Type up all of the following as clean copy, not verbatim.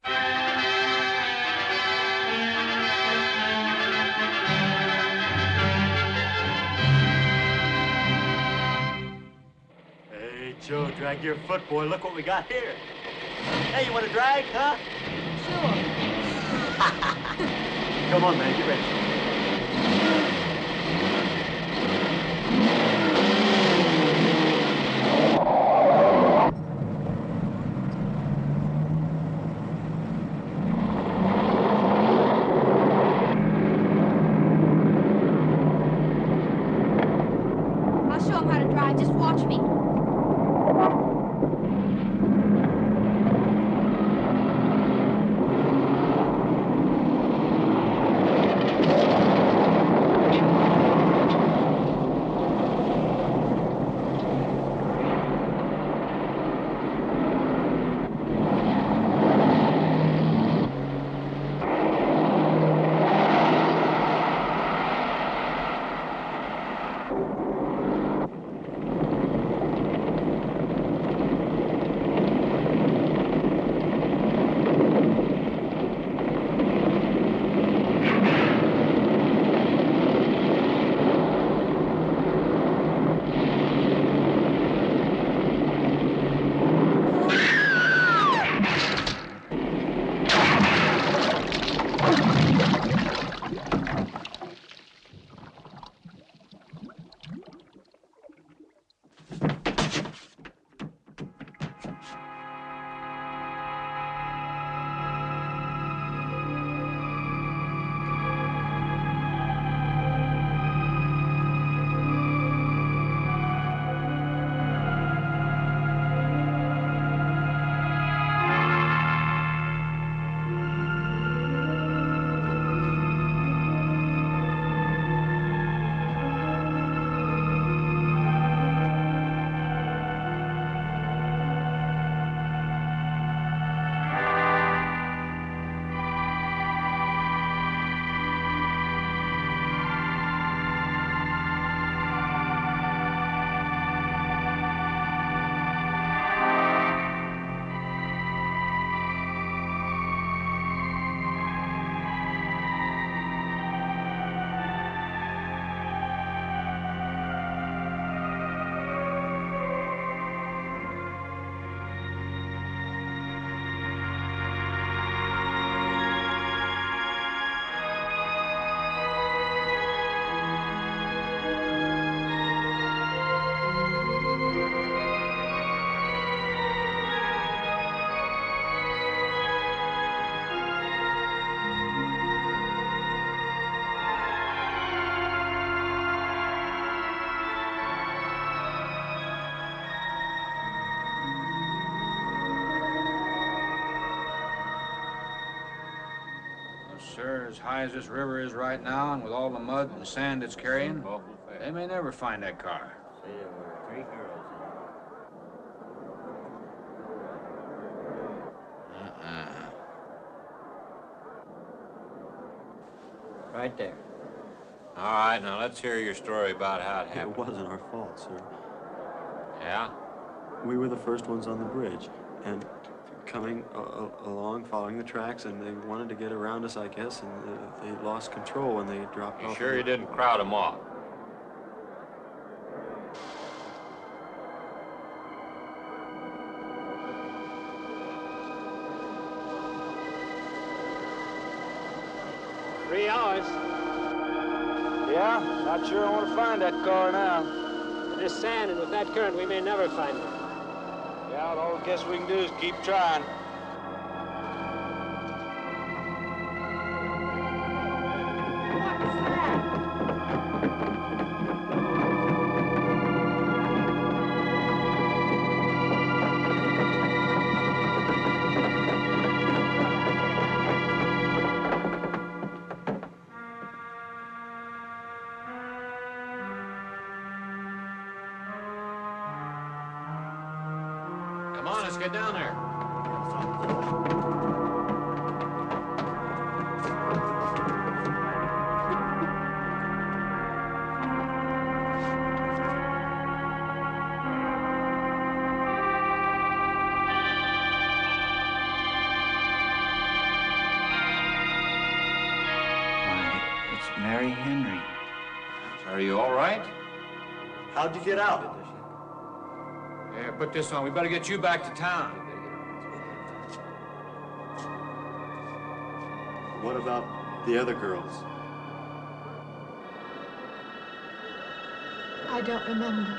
Hey, Joe, drag your foot, boy. Look what we got here. Hey, you want to drag, huh? Sure. Come on, man, get ready. I'll show him how to drive. Just watch me. Sir, as high as this river is right now, and with all the mud and sand it's carrying, they may never find that car. See, there were 3 girls in Right there. All right, now let's hear your story about how it happened. It wasn't our fault, sir. Yeah? We were the first ones on the bridge, and coming along, following the tracks, and they wanted to get around us, I guess, and they lost control when they dropped off. You sure you didn't crowd them off? Three hours. Yeah, not sure I want to find that car now. There's sand, and with that current, we may never find it. Yeah, all I guess we can do is keep trying. Come on, let's get down there. right? How'd you get out? Yeah, put this on. We better get you back to town. What about the other girls? I don't remember.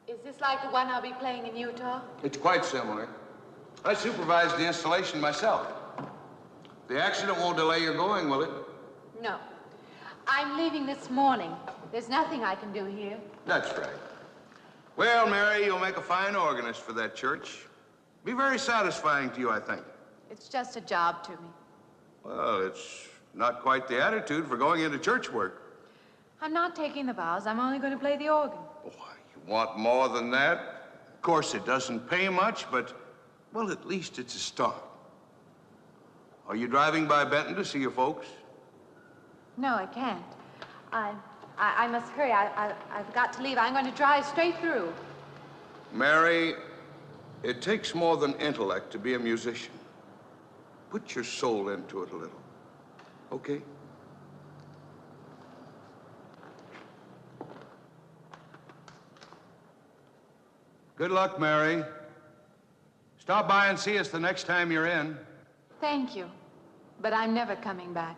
Is this like the one I'll be playing in Utah? It's quite similar. I supervised the installation myself. The accident won't delay your going, will it? No. I'm leaving this morning. There's nothing I can do here. That's right. Well, Mary, you'll make a fine organist for that church. Be very satisfying to you, I think. It's just a job to me. Well, it's not quite the attitude for going into church work. I'm not taking the vows. I'm only going to play the organ. Boy, you want more than that? Of course, it doesn't pay much, but, well, at least it's a start. Are you driving by Benton to see your folks? No, I can't. I must hurry. I've got to leave. I'm going to drive straight through. Mary, it takes more than intellect to be a musician. Put your soul into it a little, okay? Good luck, Mary. Stop by and see us the next time you're in. Thank you. But I'm never coming back.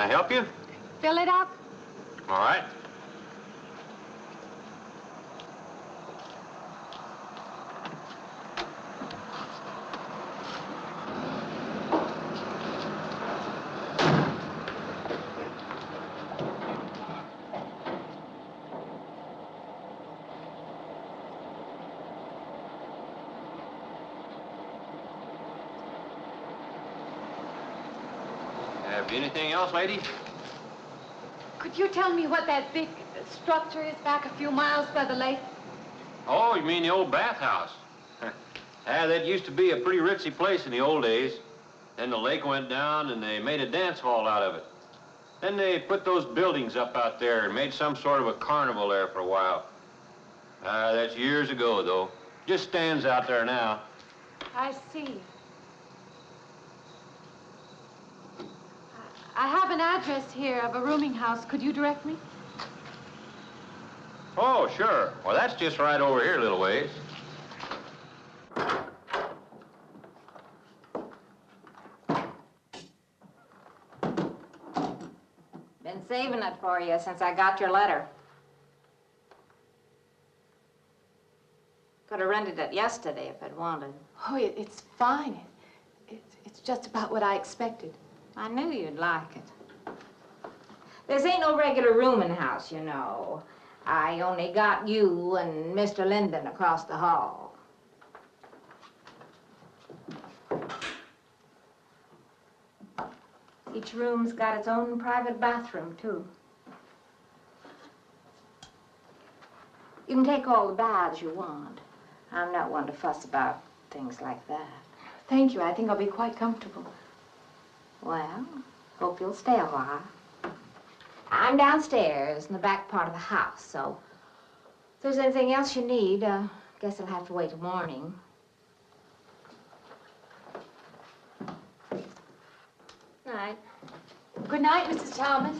I help you? Fill it up. All right. Anything else, ladies? Could you tell me what that big structure is back a few miles by the lake? Oh, you mean the old bathhouse? Yeah, that used to be a pretty ritzy place in the old days. Then the lake went down and they made a dance hall out of it. Then they put those buildings up out there and made some sort of a carnival there for a while. That's years ago, though. Just stands out there now. I see. I have an address here of a rooming house. Could you direct me? Oh, sure. Well, that's just right over here a little ways. Been saving it for you since I got your letter. Could have rented it yesterday if I'd wanted. Oh, it's fine. It's just about what I expected. I knew you'd like it. This ain't no regular rooming house, you know. I only got you and Mr. Linden across the hall. Each room's got its own private bathroom, too. You can take all the baths you want. I'm not one to fuss about things like that. Thank you. I think I'll be quite comfortable. Well, hope you'll stay a while. I'm downstairs in the back part of the house, so if there's anything else you need, guess I'll have to wait till morning. Night. Good night, Mrs. Thomas.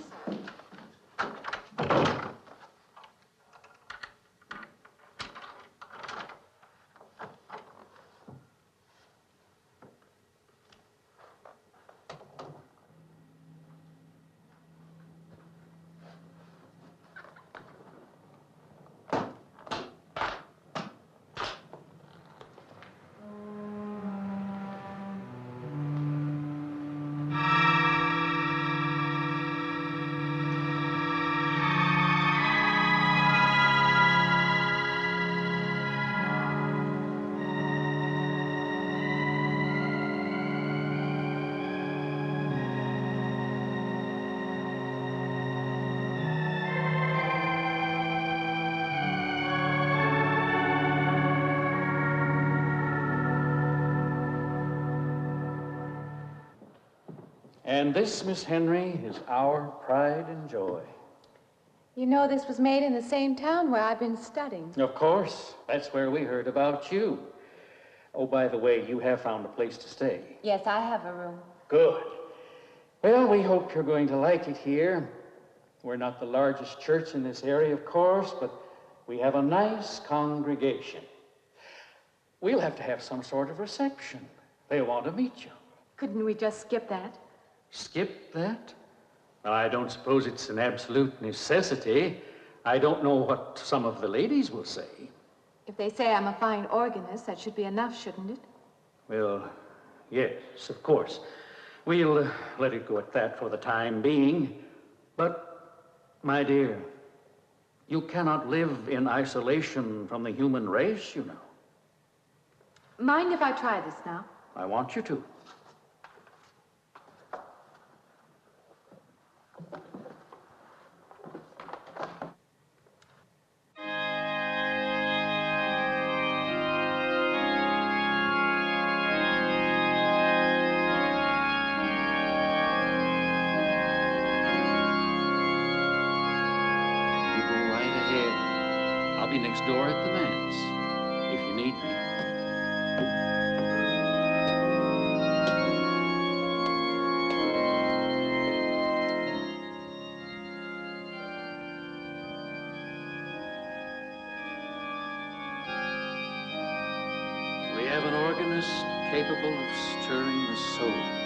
And this, Miss Henry, is our pride and joy. You know, this was made in the same town where I've been studying. Of course. That's where we heard about you. Oh, by the way, you have found a place to stay. Yes, I have a room. Good. Well, we hope you're going to like it here. We're not the largest church in this area, of course, but we have a nice congregation. We'll have to have some sort of reception. They want to meet you. Couldn't we just skip that? Skip that? Well, I don't suppose it's an absolute necessity. I don't know what some of the ladies will say. If they say I'm a fine organist, that should be enough, shouldn't it? Well, yes, of course. We'll let it go at that for the time being. But, my dear, you cannot live in isolation from the human race, you know. Mind if I try this now? I want you to. Next door at the manse, if you need me. We have an organist capable of stirring the soul.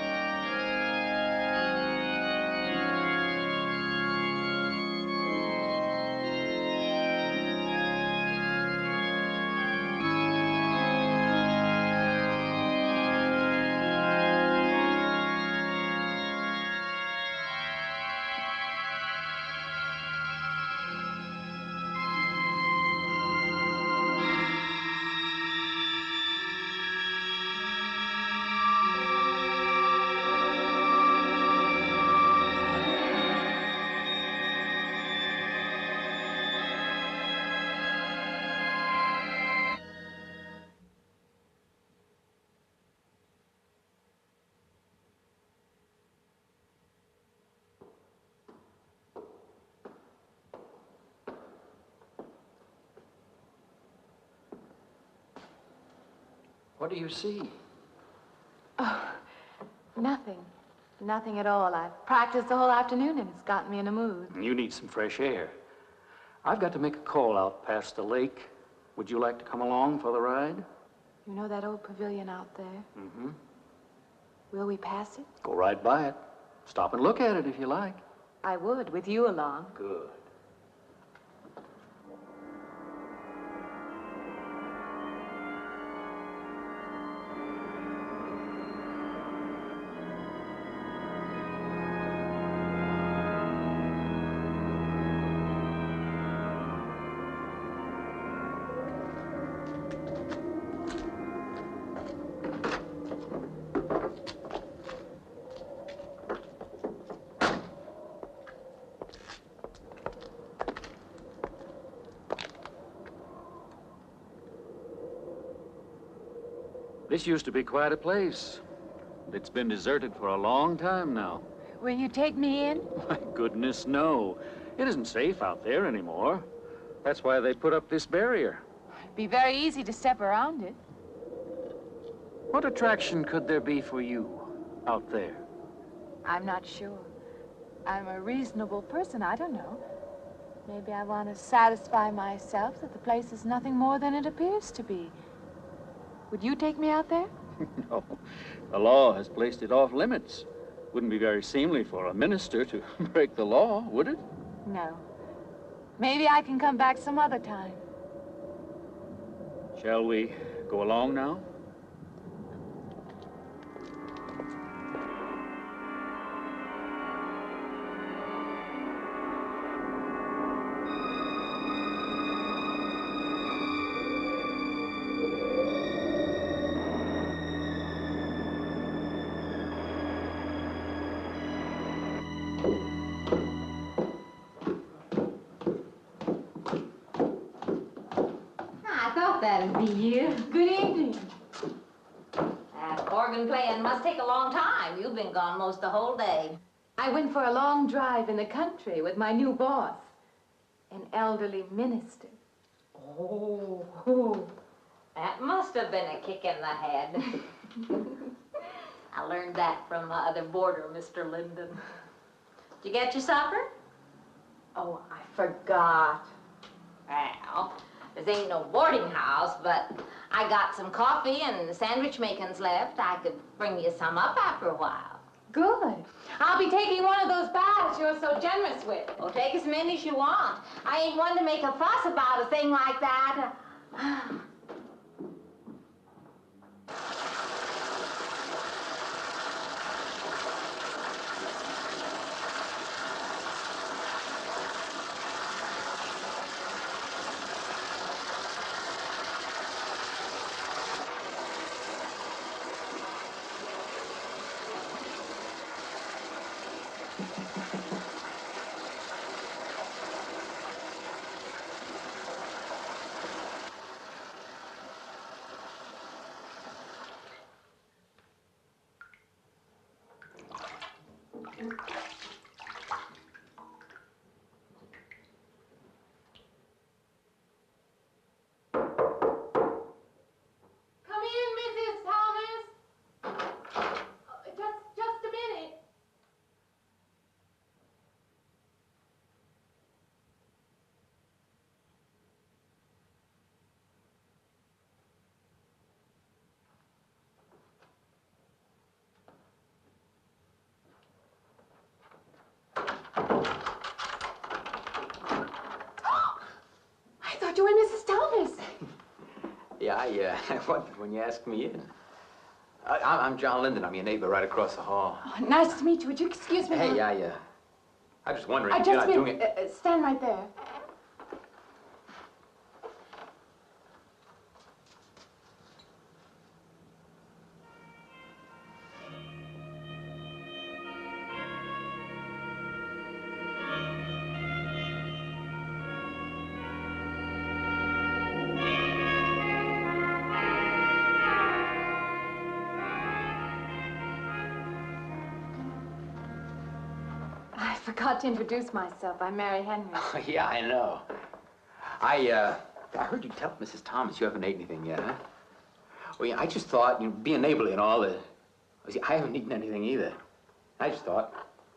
What do you see? Oh, nothing. Nothing at all. I've practiced the whole afternoon and it's gotten me in a mood. You need some fresh air. I've got to make a call out past the lake. Would you like to come along for the ride? You know that old pavilion out there? Mm-hmm. Will we pass it? Go right by it. Stop and look at it if you like. I would, with you along. Good. This used to be quite a place. It's been deserted for a long time now. Will you take me in? My goodness, no. It isn't safe out there anymore. That's why they put up this barrier. It'd be very easy to step around it. What attraction could there be for you out there? I'm not sure. I'm a reasonable person. I don't know. Maybe I want to satisfy myself that the place is nothing more than it appears to be. Would you take me out there? No. The law has placed it off limits. Wouldn't be very seemly for a minister to break the law, would it? No. Maybe I can come back some other time. Shall we go along now? That'd be you. Good evening. That organ playing must take a long time. You've been gone most the whole day. I went for a long drive in the country with my new boss, an elderly minister. Oh, that must have been a kick in the head. I learned that from my other boarder, Mr. Linden. Did you get your supper? Oh, I forgot. Well, this ain't no boarding house, but I got some coffee and sandwich makings left. I could bring you some up after a while. Good. I'll be taking one of those baths you're so generous with. Well, take as many as you want. I ain't one to make a fuss about a thing like that. You and Mrs. Thomas. Yeah, I wondered when you asked me in. I'm John Linden. I'm your neighbor right across the hall. Oh, nice to meet you. Would you excuse me? Hey, I was just wondering if you're not doing it. Stand right there. I forgot to introduce myself. I'm Mary Henry. Oh, yeah, I know. I heard you tell Mrs. Thomas you haven't ate anything yet, huh? Well, yeah, I just thought, you know, being neighborly and all, see, I haven't eaten anything either. I just thought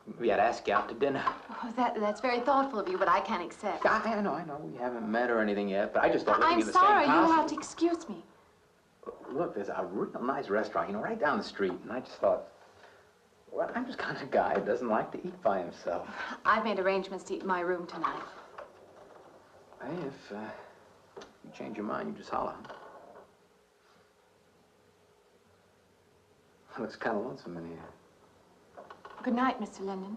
maybe I'd ask you out to dinner. Oh, that's very thoughtful of you, but I can't accept. I know. We haven't met or anything yet, but I just thought I'm living in the sorry. same house. You'll have to excuse me. Look, there's a real nice restaurant, you know, right down the street, and I just thought, well, I'm just kind of a guy who doesn't like to eat by himself. I've made arrangements to eat in my room tonight. Hey, if you change your mind, you just holler. Looks kind of lonesome in here. Good night, Mr. Linden.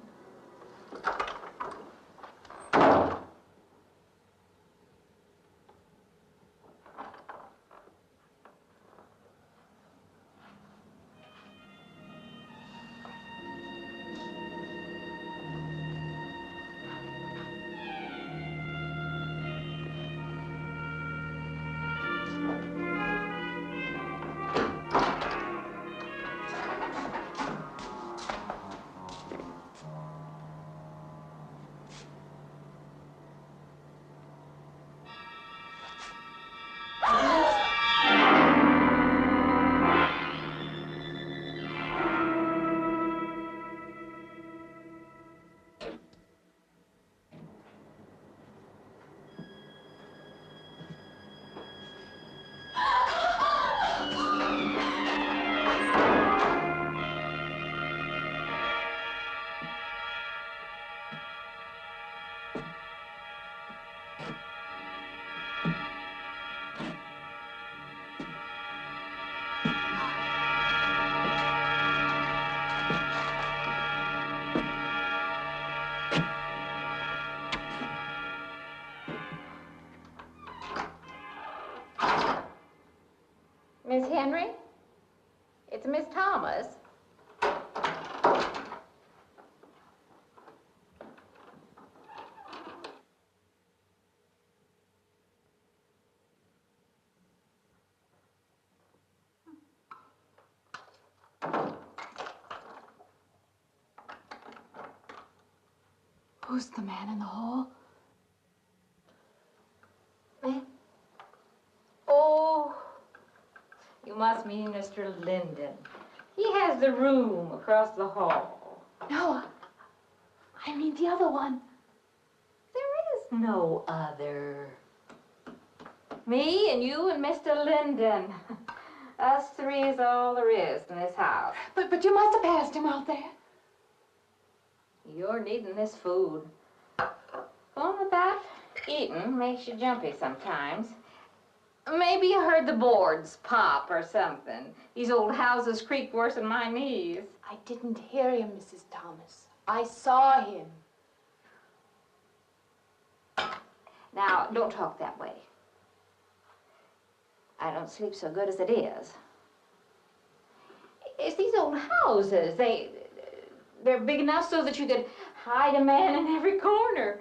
Miss Henry? It's Miss Thomas. Who's the man in the hall? Oh, you must mean Mr. Linden. He has the room across the hall. No, I mean the other one. There is no other. Me and you and Mr. Linden. Us three is all there is in this house. But you must have passed him out there. You're needing this food. Going about eating makes you jumpy sometimes. Maybe you heard the boards pop or something. These old houses creak worse than my knees. I didn't hear him, Mrs. Thomas. I saw him. Now, don't talk that way. I don't sleep so good as it is. It's these old houses. They're big enough so that you could hide a man in every corner.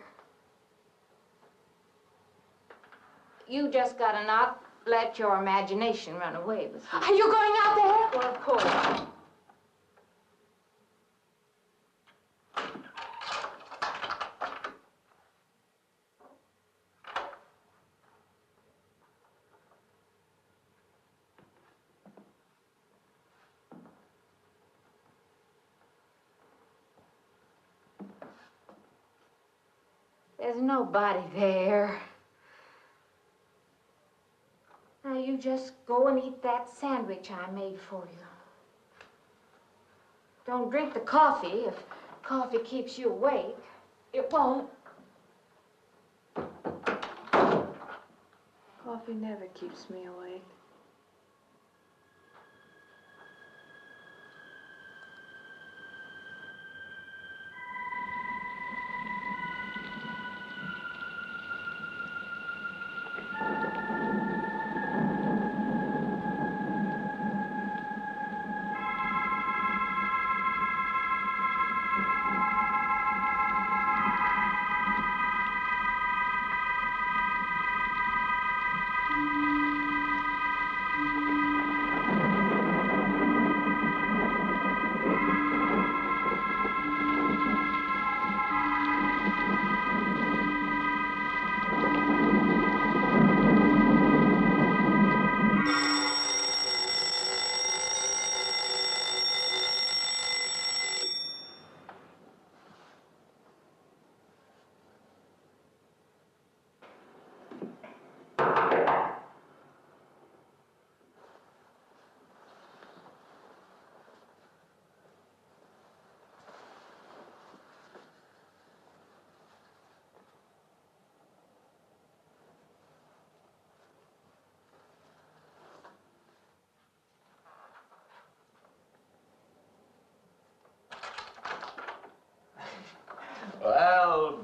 You just gotta not let your imagination run away with you. Are you going out there? Well, of course. There's nobody there. Now you just go and eat that sandwich I made for you. Don't drink the coffee if coffee keeps you awake. It won't. Coffee never keeps me awake.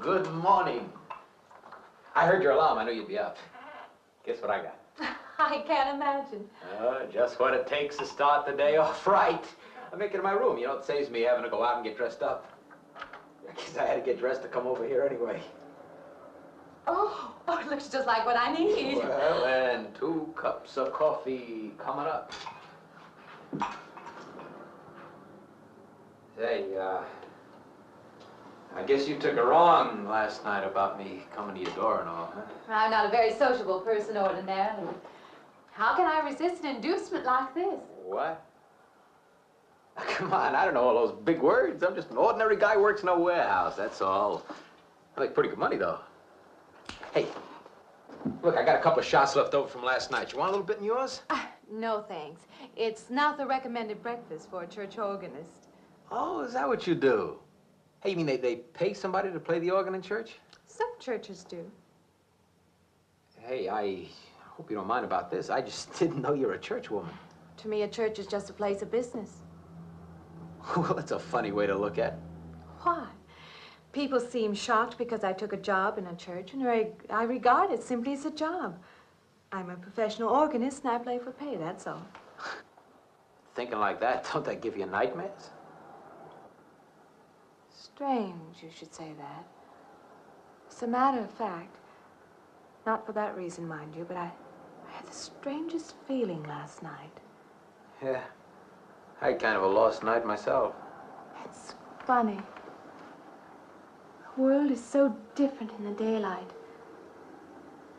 good morning. I heard your alarm. I knew you'd be up. Guess what I got? I can't imagine. Just what it takes to start the day off right. I make it in my room. You know, it saves me having to go out and get dressed up. I guess I had to get dressed to come over here anyway. Oh, it looks just like what I need. Well, and 2 cups of coffee coming up. Say, I guess you took it wrong last night about me coming to your door and all, huh? I'm not a very sociable person ordinarily. How can I resist an inducement like this? What? Come on, I don't know all those big words. I'm just an ordinary guy who works in a warehouse, that's all. I make pretty good money, though. Hey, look, I got a couple of shots left over from last night. You want a little bit in yours? No, thanks. It's not the recommended breakfast for a church organist. Oh, is that what you do? Hey, you mean they pay somebody to play the organ in church? Some churches do. Hey, I hope you don't mind about this. I just didn't know you're a church woman. To me, a church is just a place of business. Well, that's a funny way to look at it. Why? People seem shocked because I took a job in a church, and I regard it simply as a job. I'm a professional organist, and I play for pay, that's all. Thinking like that, don't that give you nightmares? Strange you should say that. As a matter of fact, not for that reason, mind you, but I had the strangest feeling last night. Yeah, I had kind of a lost night myself. It's funny. The world is so different in the daylight.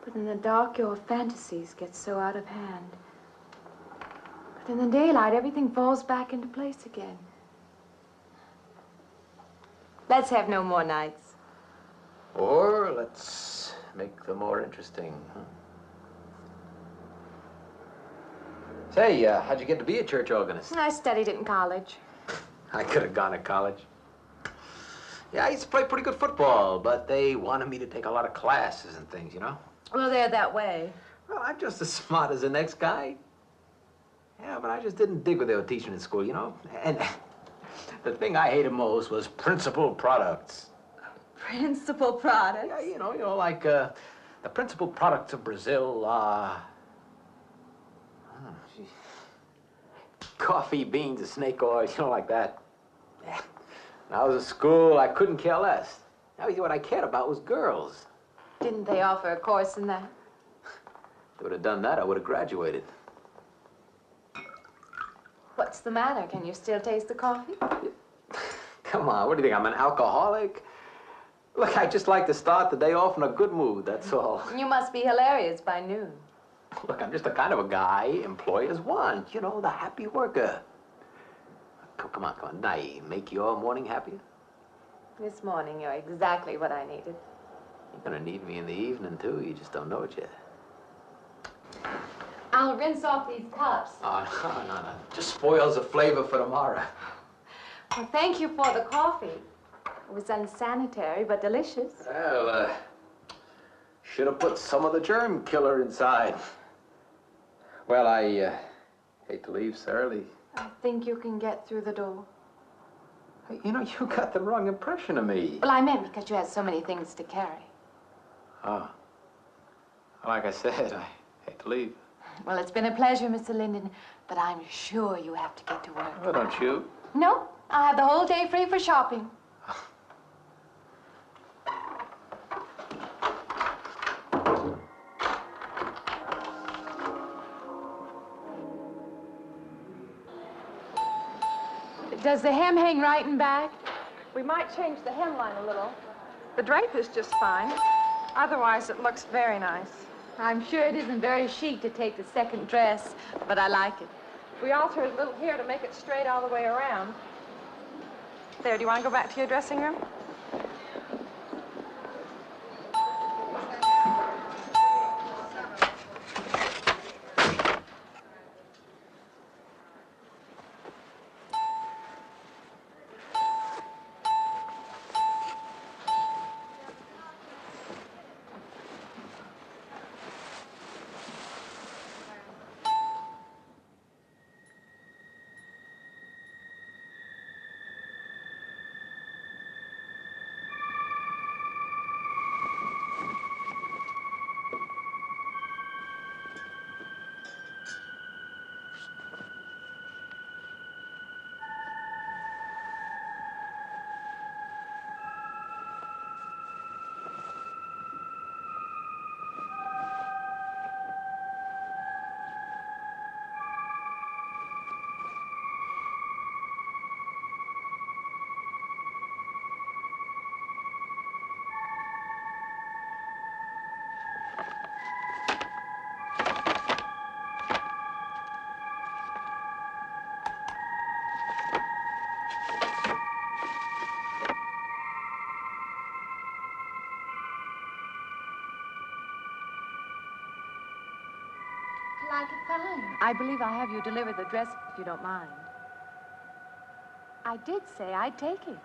But in the dark, your fantasies get so out of hand. But in the daylight, everything falls back into place again. Let's have no more nights. Or let's make them more interesting, huh? Say, how'd you get to be a church organist? I studied it in college. I could have gone to college. Yeah, I used to play pretty good football, but they wanted me to take a lot of classes and things, you know? Well, they're that way. Well, I'm just as smart as the next guy. Yeah, but I just didn't dig what they were teaching in school, you know? And the thing I hated most was principal products. Principal products? Yeah, you know, like the principal products of Brazil are... coffee, beans, and snake oil, you know, like that. Yeah. When I was at school, I couldn't care less. Now, what I cared about was girls. Didn't they offer a course in that? If they would have done that, I would have graduated. What's the matter? Can you still taste the coffee? Come on, what do you think, I'm an alcoholic? Look, I just like to start the day off in a good mood, that's all. You must be hilarious by noon. Look, I'm just the kind of a guy employers want, you know, the happy worker. Come on, Did I make your morning happier? This morning, you're exactly what I needed. You're gonna need me in the evening, too. You just don't know it yet. I'll rinse off these cups. Oh, no. Just spoils the flavor for tomorrow. Well, thank you for the coffee. It was unsanitary, but delicious. Well, should have put some of the germ killer inside. Well, I hate to leave so early. I think you can get through the door. You know, you got the wrong impression of me. Well, I meant because you had so many things to carry. Oh. Like I said, I hate to leave. Well, it's been a pleasure, Mr. Linden, but I'm sure you have to get to work. Oh, don't you? No, I have the whole day free for shopping. Does the hem hang right and back? We might change the hemline a little. The drape is just fine. Otherwise, it looks very nice. I'm sure it isn't very chic to take the second dress, but I like it. We alter a little here to make it straight all the way around. There, do you want to go back to your dressing room? like it fine. I believe I have you deliver the dress if you don't mind. I did say I'd take it.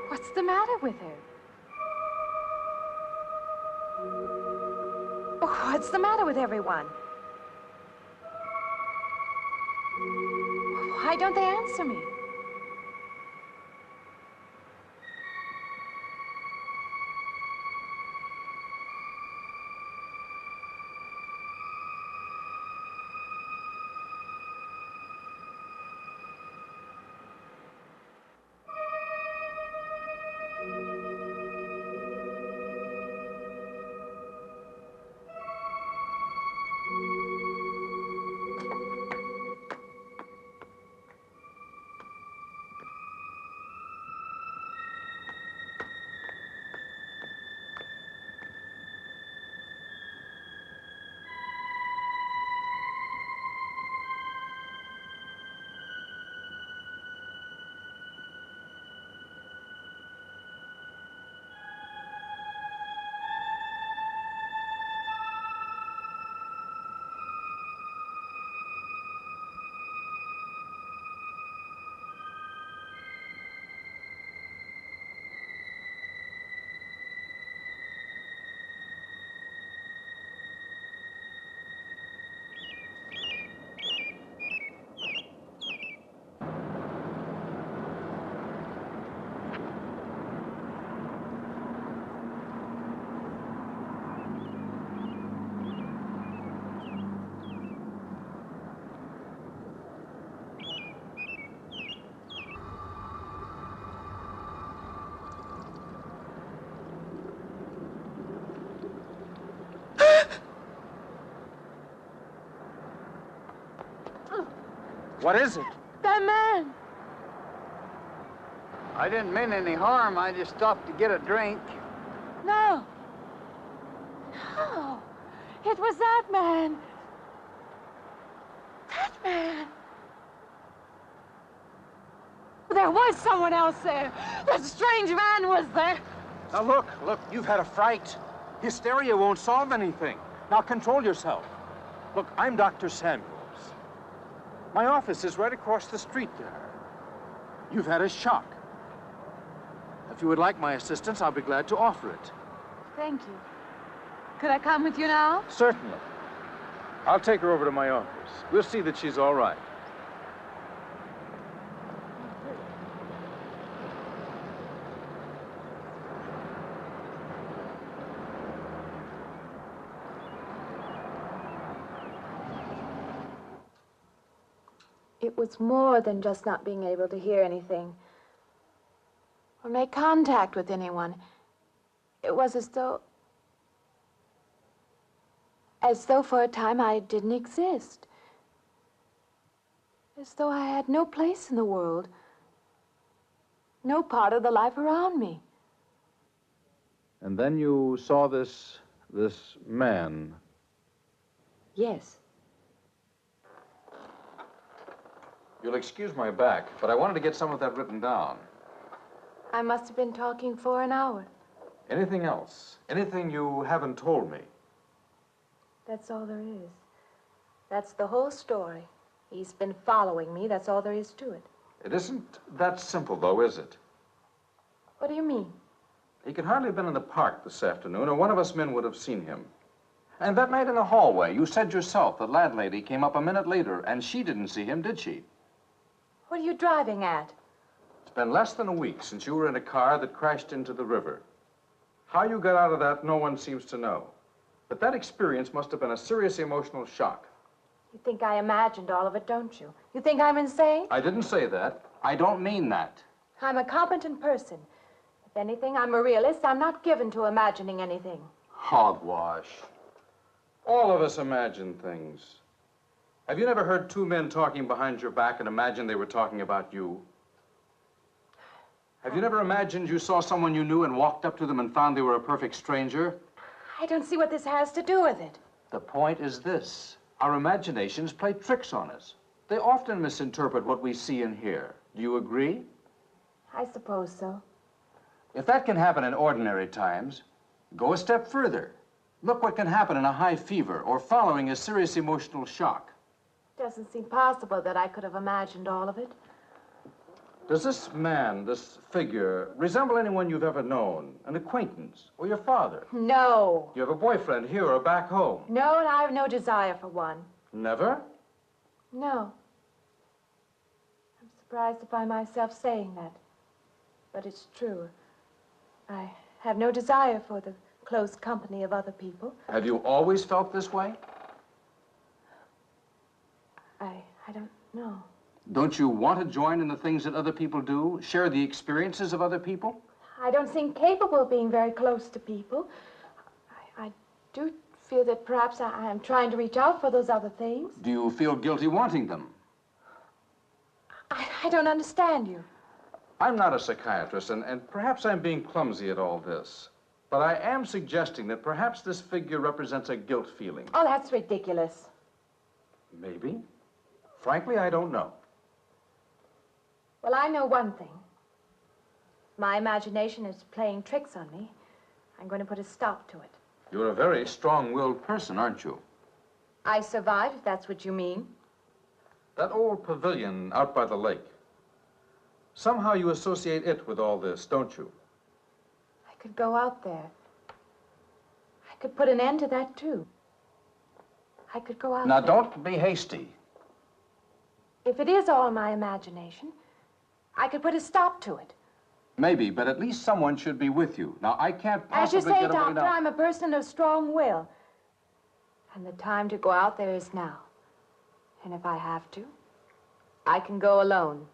What's the matter with her? What's the matter with everyone? Why don't they answer me? What is it? That man! I didn't mean any harm. I just stopped to get a drink. No. No. It was that man. That man. There was someone else there. That strange man was there. Now look, you've had a fright. Hysteria won't solve anything. Now control yourself. Look, I'm Dr. Samuels. My office is right across the street there. You've had a shock. If you would like my assistance, I'll be glad to offer it. Thank you. Could I come with you now? Certainly. I'll take her over to my office. We'll see that she's all right. It was more than just not being able to hear anything or make contact with anyone. It was as though for a time I didn't exist. As though I had no place in the world, no part of the life around me. And then you saw this man. Yes. You'll excuse my back, but I wanted to get some of that written down. I must have been talking for an hour. Anything else? Anything you haven't told me? That's all there is. That's the whole story. He's been following me. That's all there is to it. It isn't that simple, though, is it? What do you mean? He could hardly have been in the park this afternoon, or one of us men would have seen him. And that night in the hallway, you said yourself the landlady came up a minute later, and she didn't see him, did she? What are you driving at? It's been less than a week since you were in a car that crashed into the river. How you got out of that, no one seems to know. But that experience must have been a serious emotional shock. You think I imagined all of it, don't you? You think I'm insane? I didn't say that. I don't mean that. I'm a competent person. If anything, I'm a realist. I'm not given to imagining anything. Hogwash. All of us imagine things. Have you never heard two men talking behind your back and imagined they were talking about you? Have you never imagined you saw someone you knew and walked up to them and found they were a perfect stranger? I don't see what this has to do with it. The point is this. Our imaginations play tricks on us. They often misinterpret what we see and hear. Do you agree? I suppose so. If that can happen in ordinary times, go a step further. Look what can happen in a high fever or following a serious emotional shock. Doesn't seem possible that I could have imagined all of it. Does this man, this figure, resemble anyone you've ever known? An acquaintance? Or your father? No. You have a boyfriend here or back home? No, and I have no desire for one. Never? No. I'm surprised to find myself saying that. But it's true. I have no desire for the close company of other people. Have you always felt this way? I don't know. Don't you want to join in the things that other people do? Share the experiences of other people? I don't seem capable of being very close to people. I do feel that perhaps I am trying to reach out for those other things. Do you feel guilty wanting them? I don't understand you. I'm not a psychiatrist, and perhaps I'm being clumsy at all this. But I am suggesting that perhaps this figure represents a guilt feeling. Oh, that's ridiculous. Maybe. Frankly, I don't know. Well, I know one thing. My imagination is playing tricks on me. I'm going to put a stop to it. You're a very strong-willed person, aren't you? I survived, if that's what you mean. That old pavilion out by the lake. Somehow you associate it with all this, don't you? I could go out there. I could put an end to that, too. I could go out Now, there. don't be hasty. If it is all my imagination, I could put a stop to it. Maybe, but at least someone should be with you. Now, I can't As you possibly say, get away Doctor, now. I'm a person of strong will. And the time to go out there is now. And if I have to, I can go alone.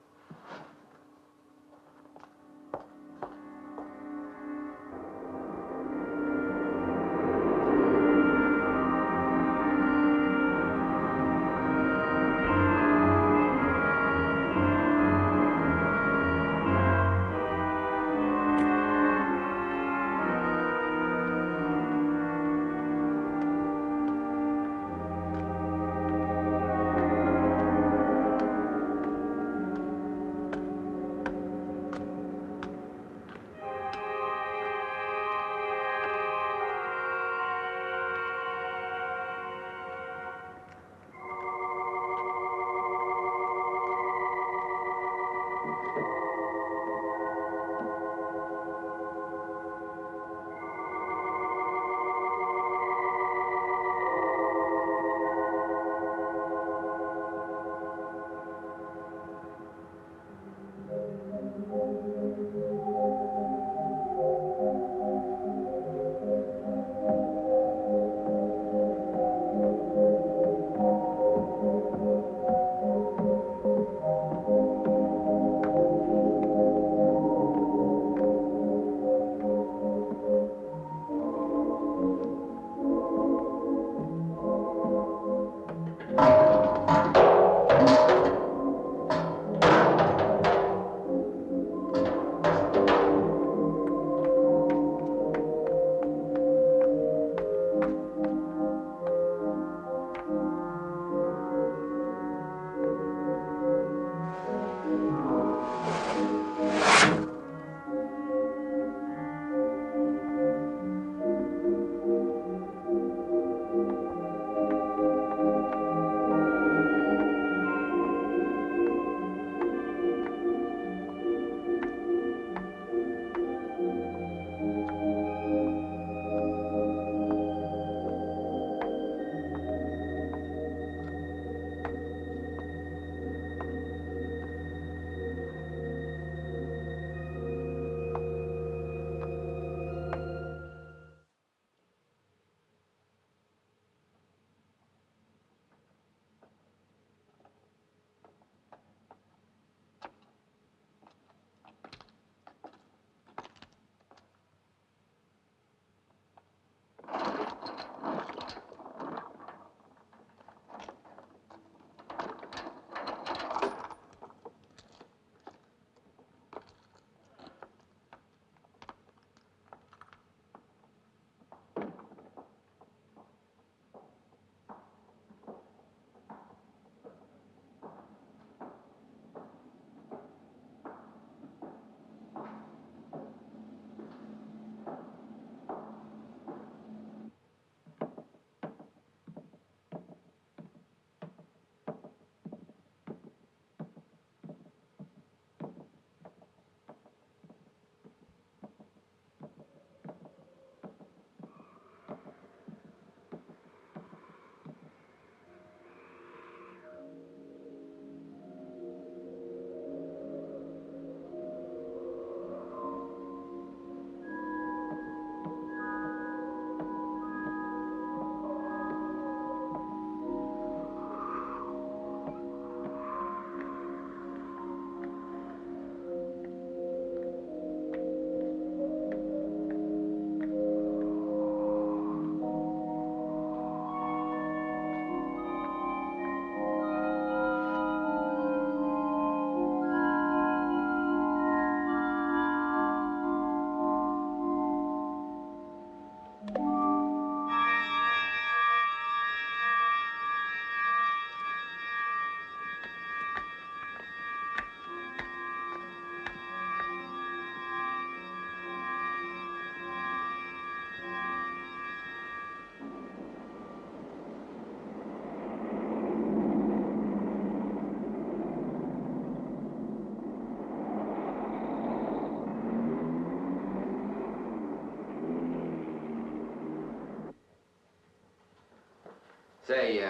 Say,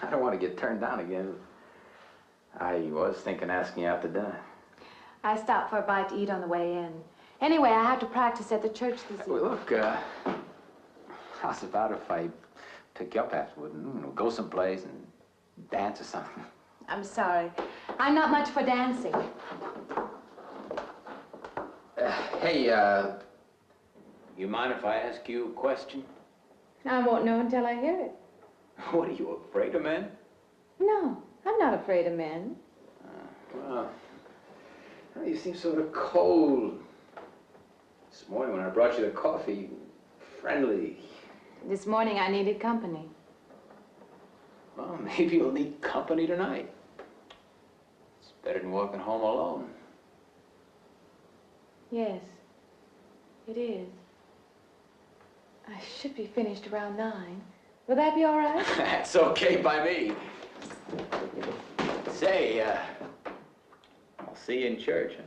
I don't want to get turned down again. I was thinking asking you out to dinner. I stopped for a bite to eat on the way in. Anyway, I have to practice at the church this evening. Well, look, how's about if I took you up afterward and go someplace and dance or something? I'm sorry. I'm not much for dancing. Hey, you mind if I ask you a question? I won't know until I hear it. What, are you afraid of men? No, I'm not afraid of men. Well, you seem sort of cold. This morning when I brought you the coffee, friendly. This morning I needed company. Well, maybe you'll need company tonight. It's better than walking home alone. Yes, it is. I should be finished around 9. Will that be all right? That's okay by me. Say, I'll see you in church, huh?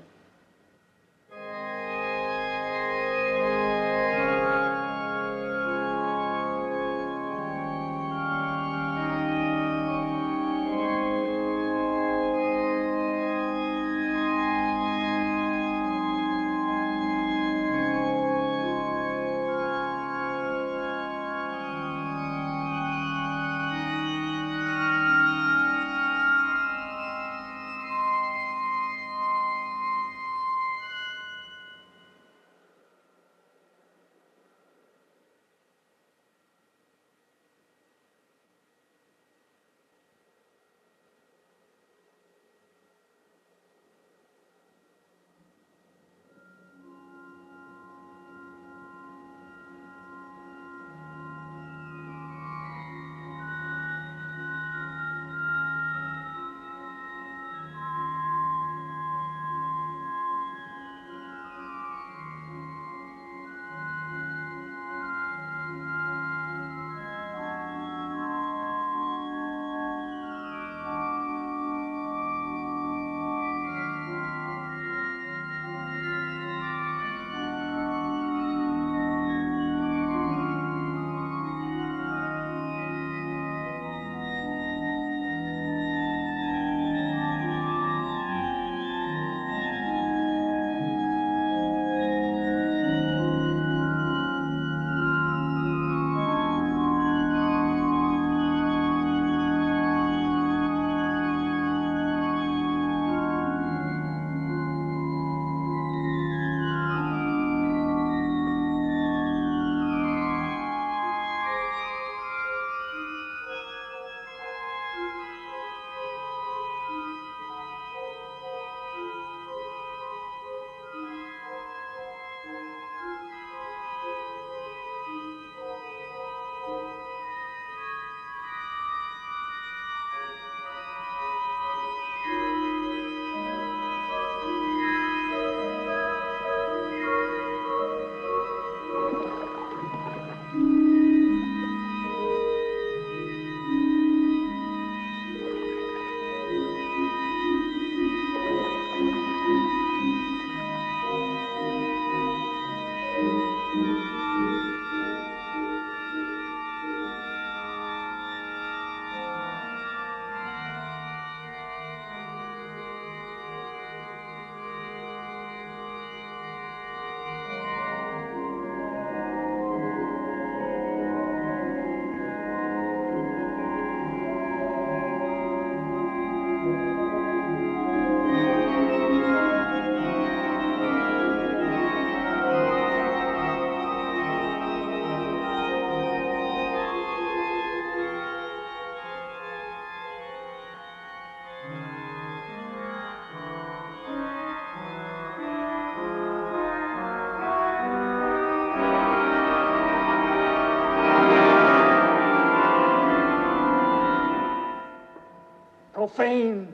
Profane,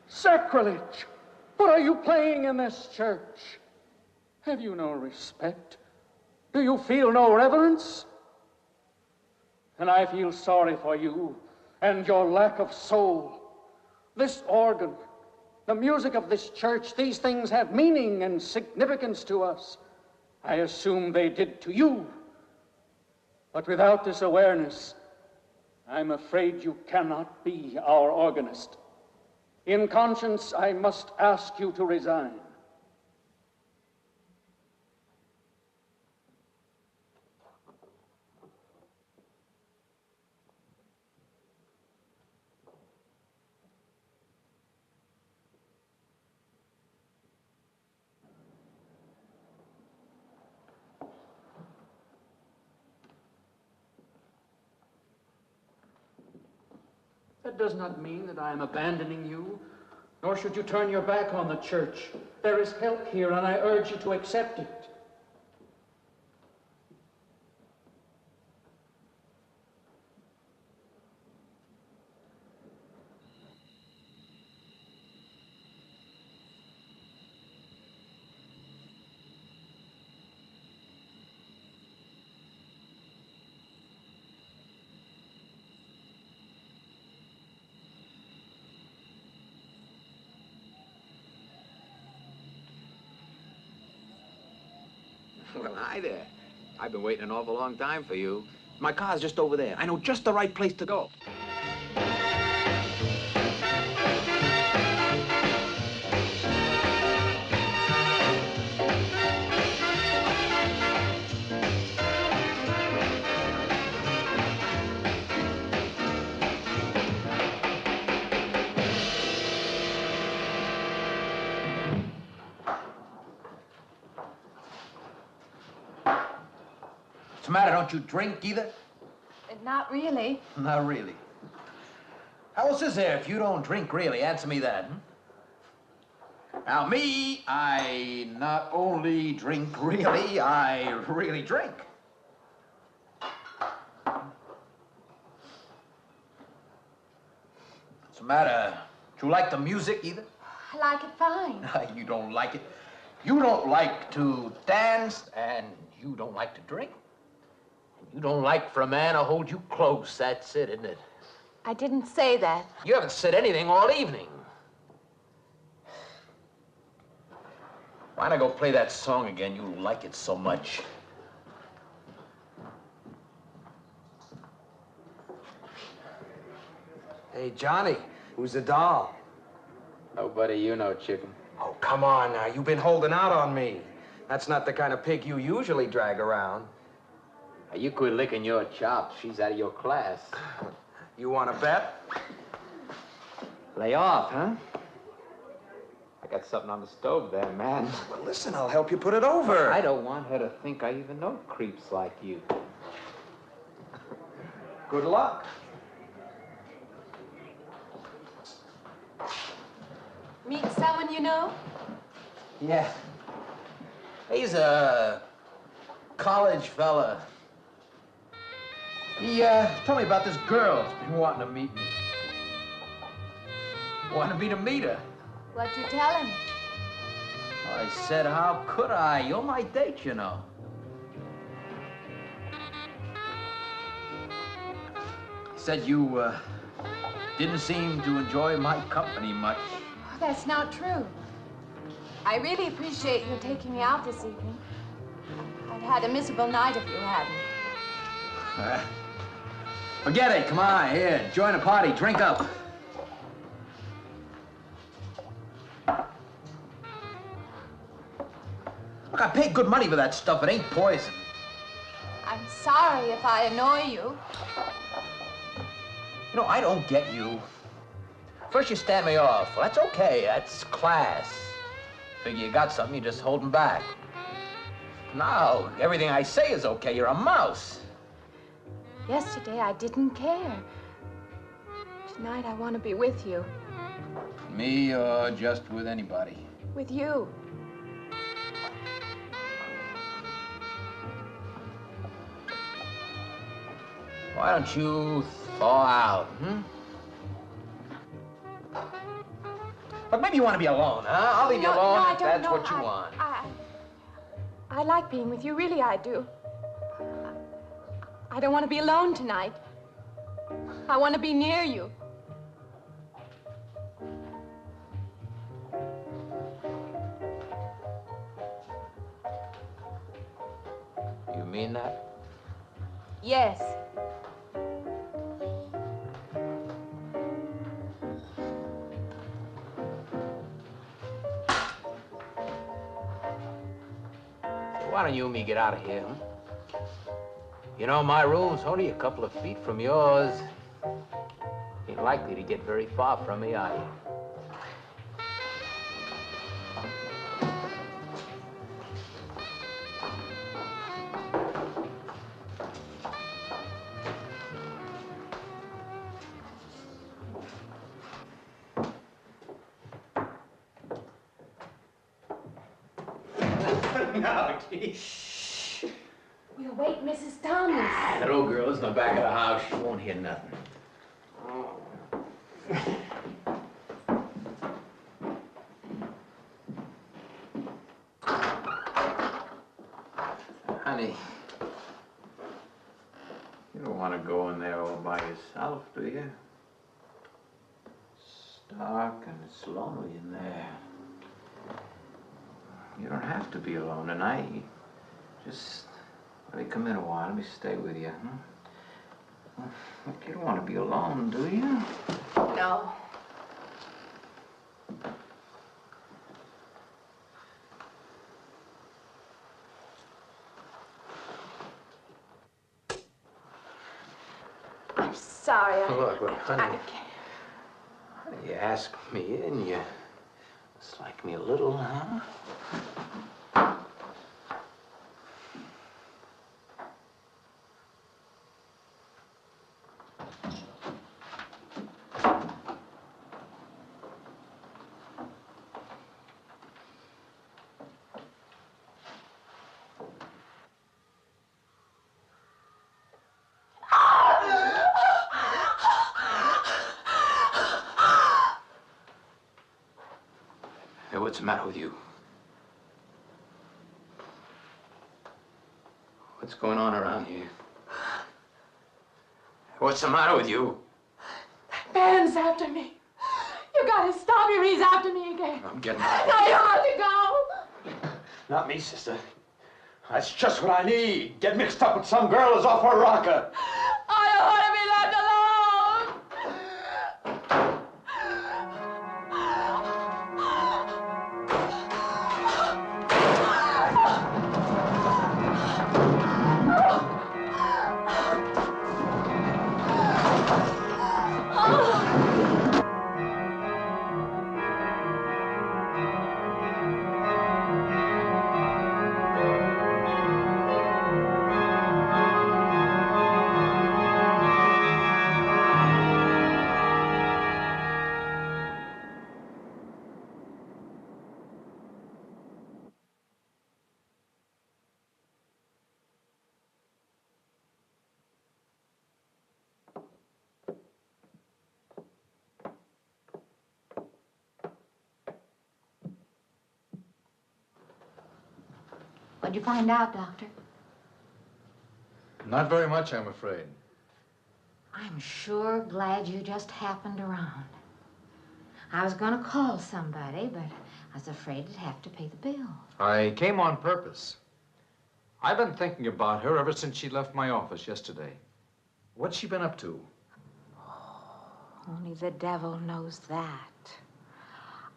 sacrilege. What are you playing in this church? Have you no respect? Do you feel no reverence? And I feel sorry for you and your lack of soul. This organ, the music of this church, these things have meaning and significance to us. I assume they did to you. But without this awareness, I'm afraid you cannot be our organist. In conscience, I must ask you to resign. That does not mean that I am abandoning you, nor should you turn your back on the church. There is help here, and I urge you to accept it. Well, hi there. I've been waiting an awful long time for you. My car's just over there. I know just the right place to go. What's the matter? Don't you drink either? Not really. Not really. How else is there if you don't drink really? Answer me that, Now, me, I not only drink really, I really drink. What's the matter? Do you like the music either? I like it fine. You don't like it. You don't like to dance, and you don't like to drink. You don't like for a man to hold you close. That's it, isn't it? I didn't say that. You haven't said anything all evening. Why not go play that song again? You like it so much. Hey, Johnny, who's the doll? Nobody you know, chicken. Oh, come on now. You've been holding out on me. That's not the kind of pig you usually drag around. You quit licking your chops. She's out of your class. You want to bet? Lay off, huh? I got something on the stove there, man. Well, listen, I'll help you put it over. I don't want her to think I even know creeps like you. Good luck. Meet someone you know? Yeah. He's a college fella. He told me about this girl who's been wanting to meet me. Wanted me to meet her. What'd you tell him? I said, how could I? You're my date, you know. He said you didn't seem to enjoy my company much. Oh, that's not true. I really appreciate you taking me out this evening. I'd had a miserable night if you hadn't. Forget it. Come on, here. Join the party. Drink up. Look, I paid good money for that stuff. It ain't poison. I'm sorry if I annoy you. You know, I don't get you. First you stand me off. Well, that's okay. That's class. Figure you got something, you just holding back. Now, everything I say is okay. You're a mouse. Yesterday, I didn't care. Tonight, I want to be with you. Me or just with anybody? With you. Why don't you thaw out, But maybe you want to be alone, huh? I'll leave you alone no, if that's what you want. I like being with you, really I do. I don't want to be alone tonight. I want to be near you. You mean that? Yes. Why don't you and me get out of here, huh? You know, my room's only a couple of feet from yours. Ain't likely to get very far from me, are you? No, Shh. We'll wake Mrs. Thomas. That old girl's in the back of the house. She won't hear nothing. Honey, you don't want to go in there all by yourself, do you? It's dark and it's lonely in there. You don't have to be alone tonight. Just let me come in a while. Let me stay with you, huh? Look, you don't want to be alone, do you? No. I'm sorry. Look, honey. Honey, you asked me in, you dislike me a little, huh? Hey, what's the matter with you? What's going on around here? What's the matter with you? Ben's after me. You gotta stop him. He's after me again. I'm getting out. No, you have to go. Not me, sister. That's just what I need. Get mixed up with some girl who's off her rocker. I don't want to be left alone. What'd you find out, Doctor? Not very much, I'm afraid. I'm sure glad you just happened around. I was gonna call somebody, but I was afraid I'd have to pay the bill. I came on purpose. I've been thinking about her ever since she left my office yesterday. What's she been up to? Only the devil knows that.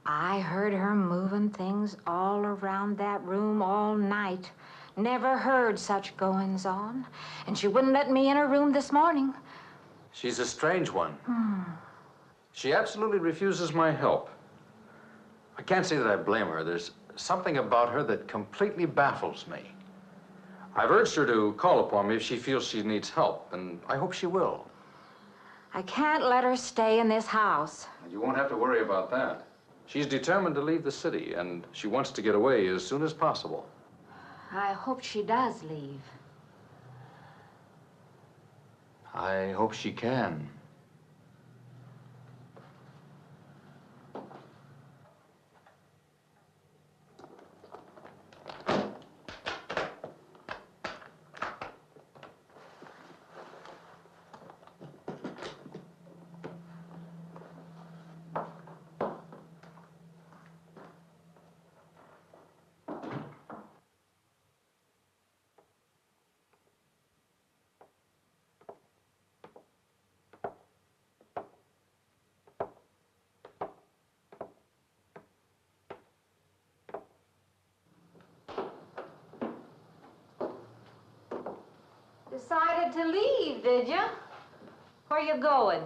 I heard her moving things all around that room all night. Never heard such goings on. And she wouldn't let me in her room this morning. She's a strange one. She absolutely refuses my help. I can't say that I blame her. There's something about her that completely baffles me. I've urged her to call upon me if she feels she needs help, and I hope she will. I can't let her stay in this house. You won't have to worry about that. She's determined to leave the city, and she wants to get away as soon as possible. I hope she does leave. I hope she can. Decided to leave, did you? Where you going?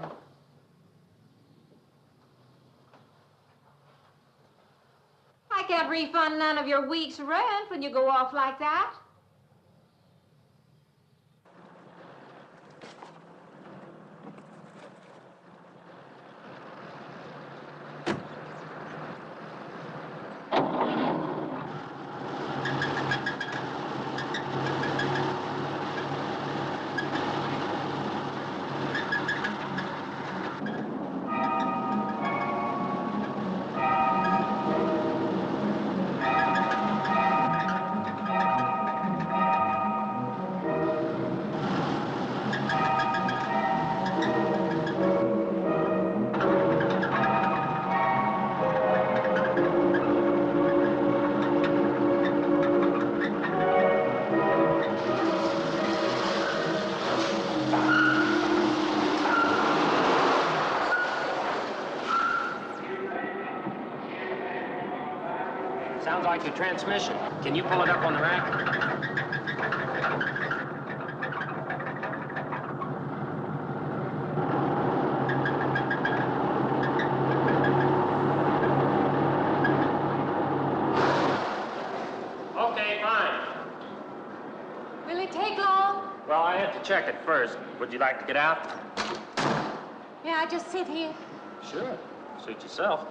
I can't refund none of your week's rent when you go off like that. Sounds like the transmission. Can you pull it up on the rack? Okay, fine. Will it take long? Well, I have to check it first. Would you like to get out? May I just sit here? Sure. Suit yourself.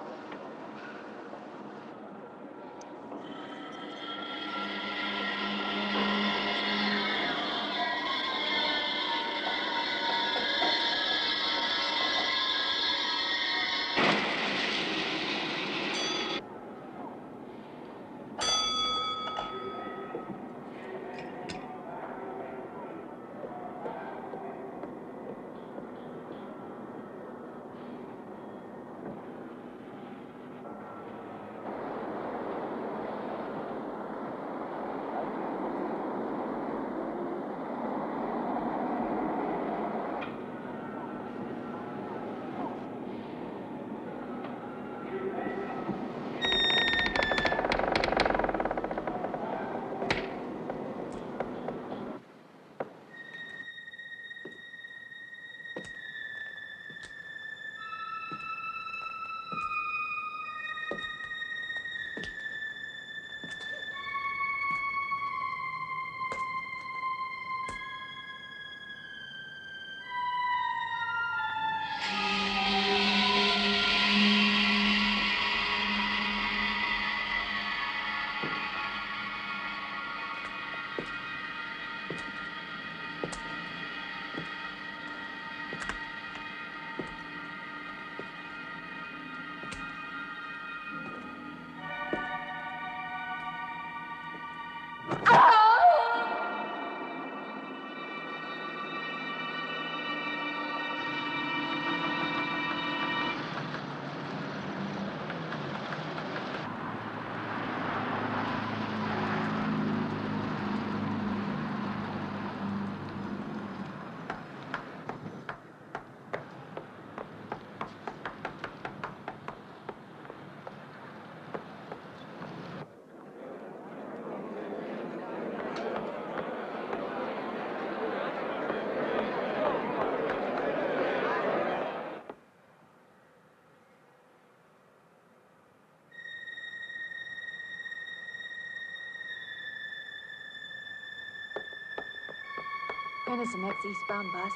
When is the next eastbound bus?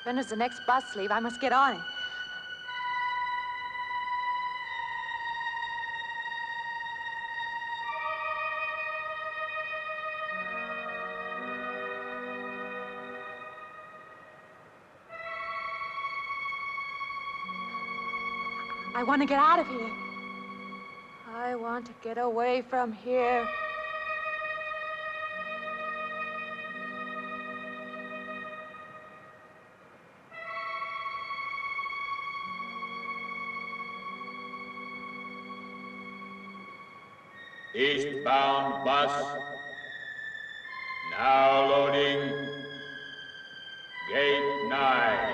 When does the next bus leave? I must get on it. I want to get out of here. I want to get away from here. Eastbound bus. Now loading. Gate 9.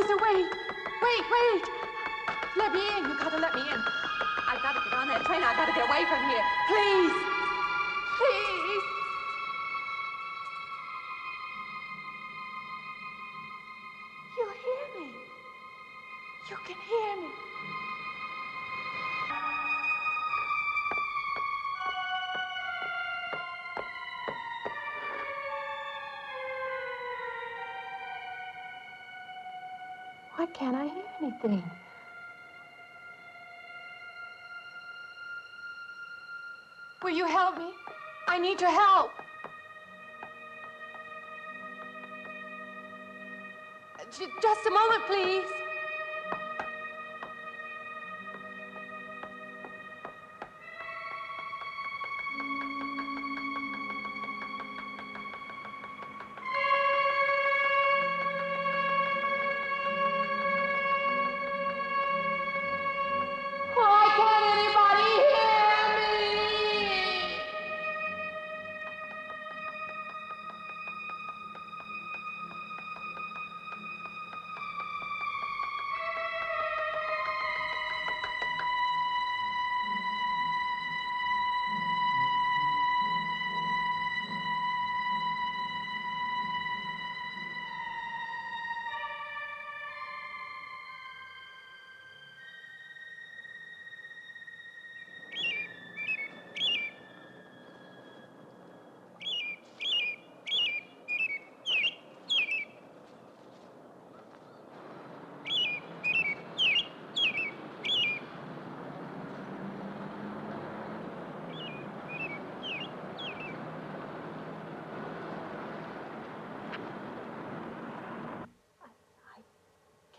Doctor, wait. Wait. Let me in. You gotta let me in. I gotta get on that train. I gotta get away from here. Please. Please. You hear me. You can hear me. Why can't I hear anything? Will you help me? I need your help. Just a moment, please. Why can't anybody hear me?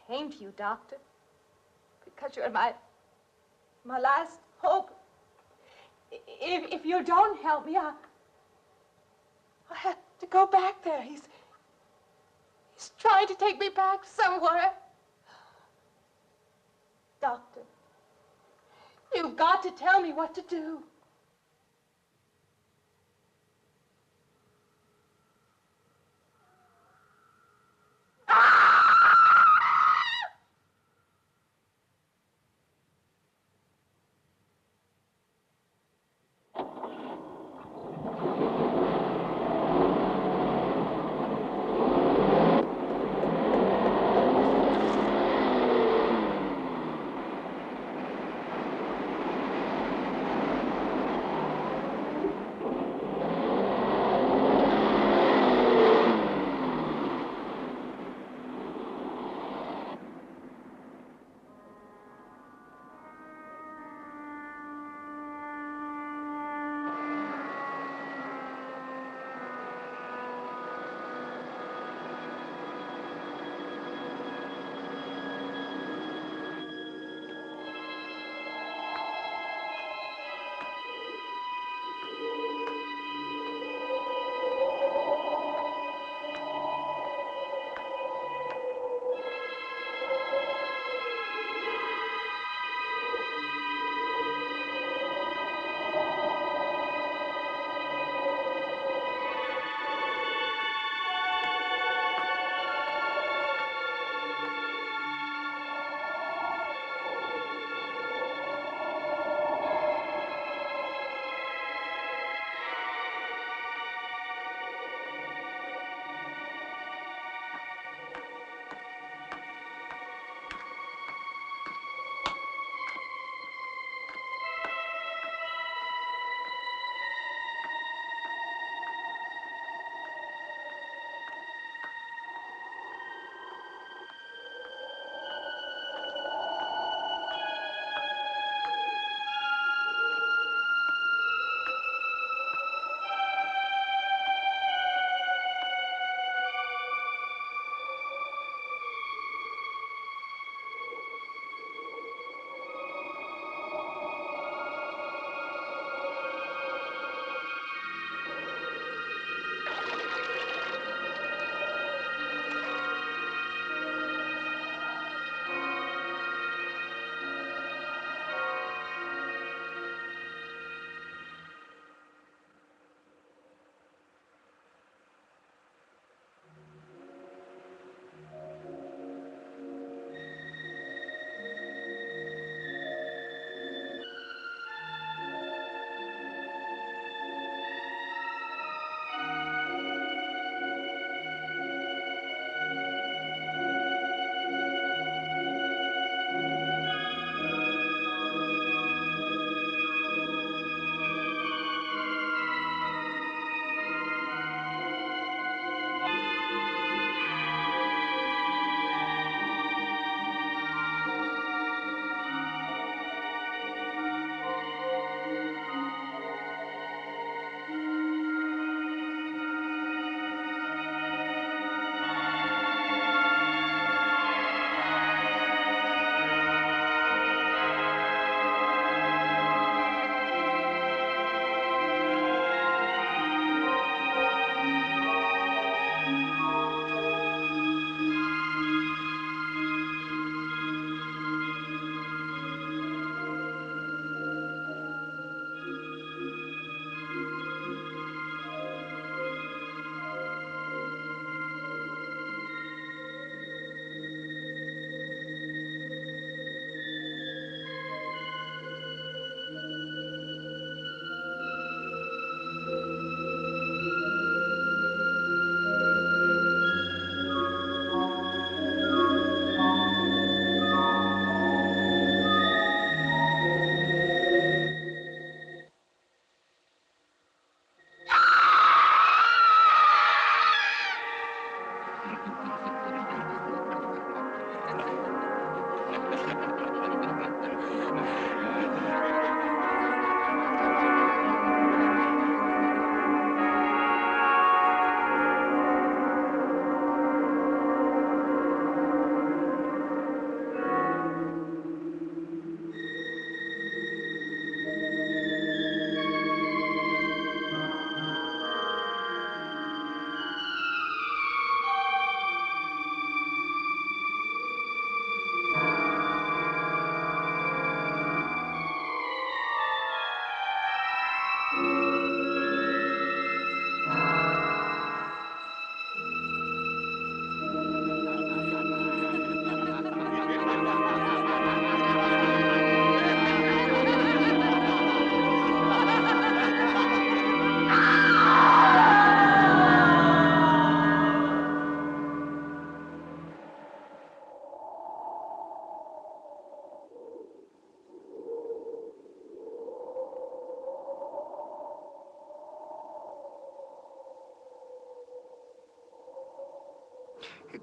Came to you, Doctor, because you're my last hope. If you don't help me, I'll have to go back there. He's trying to take me back somewhere. Doctor, you've got to tell me what to do.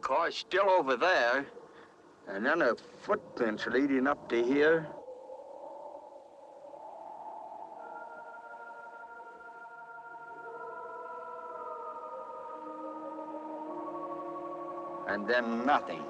car's still over there. And then a footprints leading up to here. And then nothing.